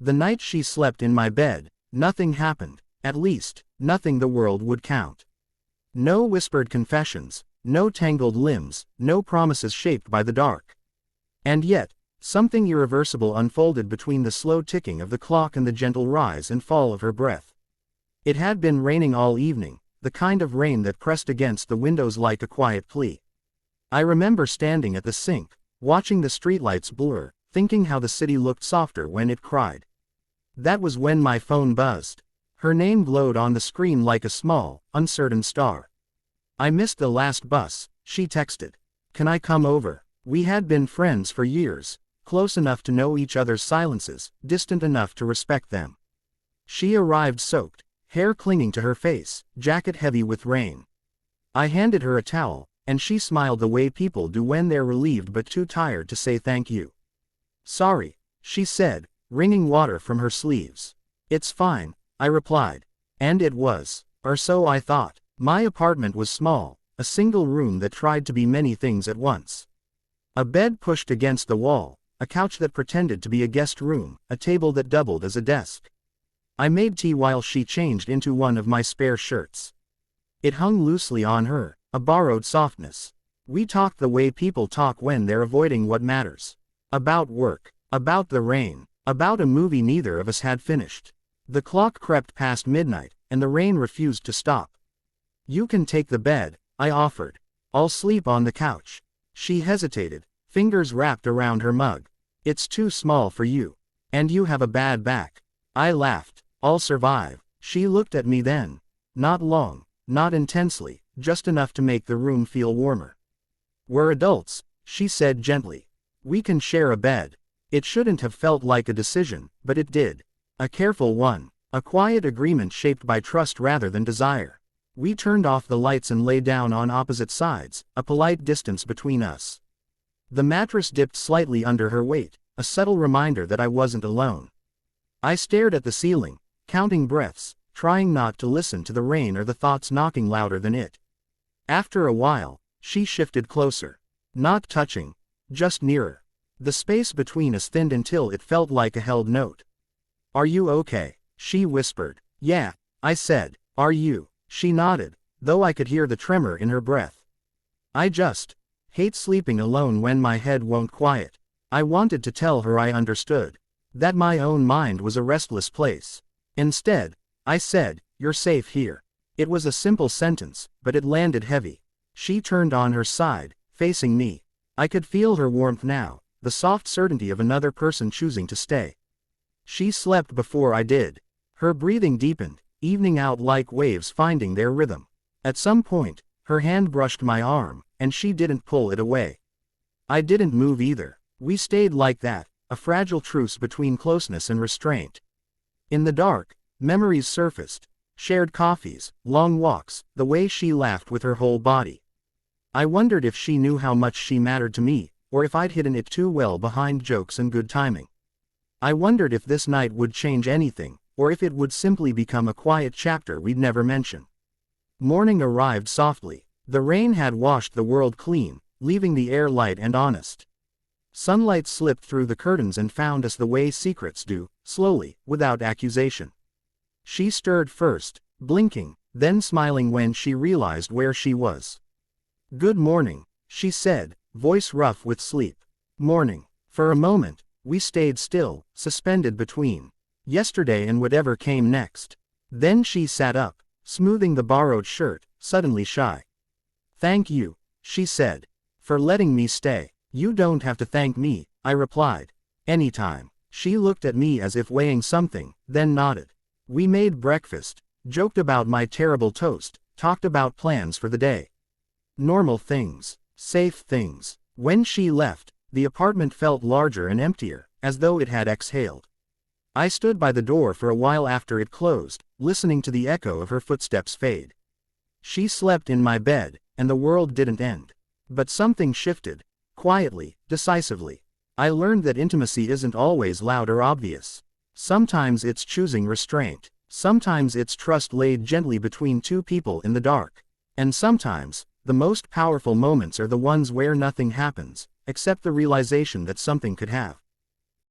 The night she slept in my bed, nothing happened, at least, nothing the world would count. No whispered confessions, no tangled limbs, no promises shaped by the dark. And yet, something irreversible unfolded between the slow ticking of the clock and the gentle rise and fall of her breath. It had been raining all evening, the kind of rain that pressed against the windows like a quiet plea. I remember standing at the sink, watching the streetlights blur, thinking how the city looked softer when it cried. That was when my phone buzzed. Her name glowed on the screen like a small, uncertain star. "I missed the last bus," she texted. "Can I come over?" We had been friends for years, close enough to know each other's silences, distant enough to respect them. She arrived soaked, hair clinging to her face, jacket heavy with rain. I handed her a towel, and she smiled the way people do when they're relieved but too tired to say thank you. "Sorry," she said, wringing water from her sleeves. "It's fine," I replied. And it was. Or so I thought. My apartment was small, a single room that tried to be many things at once. A bed pushed against the wall, a couch that pretended to be a guest room, a table that doubled as a desk. I made tea while she changed into one of my spare shirts. It hung loosely on her, a borrowed softness. We talked the way people talk when they're avoiding what matters. About work, about the rain, about a movie neither of us had finished. The clock crept past midnight, and the rain refused to stop. "You can take the bed," I offered. "I'll sleep on the couch." She hesitated, fingers wrapped around her mug. "It's too small for you. And you have a bad back." I laughed. "I'll survive." She looked at me then. Not long, not intensely, just enough to make the room feel warmer. "We're adults," she said gently. "We can share a bed." It shouldn't have felt like a decision, but it did. A careful one. A quiet agreement shaped by trust rather than desire. We turned off the lights and lay down on opposite sides, a polite distance between us. The mattress dipped slightly under her weight, a subtle reminder that I wasn't alone. I stared at the ceiling, counting breaths, trying not to listen to the rain or the thoughts knocking louder than it. After a while, she shifted closer. Not touching, just nearer. The space between us thinned until it felt like a held note. "Are you okay?" she whispered. "Yeah," I said. "Are you?" She nodded, though I could hear the tremor in her breath. "I just hate sleeping alone when my head won't quiet." I wanted to tell her I understood. That my own mind was a restless place. Instead, I said, "You're safe here." It was a simple sentence, but it landed heavy. She turned on her side, facing me. I could feel her warmth now, the soft certainty of another person choosing to stay. She slept before I did. Her breathing deepened, evening out like waves finding their rhythm. At some point, her hand brushed my arm, and she didn't pull it away. I didn't move either. We stayed like that, a fragile truce between closeness and restraint. In the dark, memories surfaced. Shared coffees, long walks, the way she laughed with her whole body. I wondered if she knew how much she mattered to me, or if I'd hidden it too well behind jokes and good timing. I wondered if this night would change anything, or if it would simply become a quiet chapter we'd never mention. Morning arrived softly. The rain had washed the world clean, leaving the air light and honest. Sunlight slipped through the curtains and found us the way secrets do, slowly, without accusation. She stirred first, blinking, then smiling when she realized where she was. "Good morning," she said, voice rough with sleep. "Morning." For a moment, we stayed still, suspended between yesterday and whatever came next. Then she sat up, smoothing the borrowed shirt, suddenly shy. "Thank you," she said, "for letting me stay." "You don't have to thank me," I replied. "Anytime." She looked at me as if weighing something, then nodded. We made breakfast, joked about my terrible toast, talked about plans for the day. Normal things, safe things. When she left, the apartment felt larger and emptier, as though it had exhaled. I stood by the door for a while after it closed, listening to the echo of her footsteps fade. She slept in my bed, and the world didn't end. But something shifted, quietly, decisively. I learned that intimacy isn't always loud or obvious. Sometimes it's choosing restraint. Sometimes it's trust laid gently between two people in the dark. And sometimes, the most powerful moments are the ones where nothing happens, except the realization that something could have.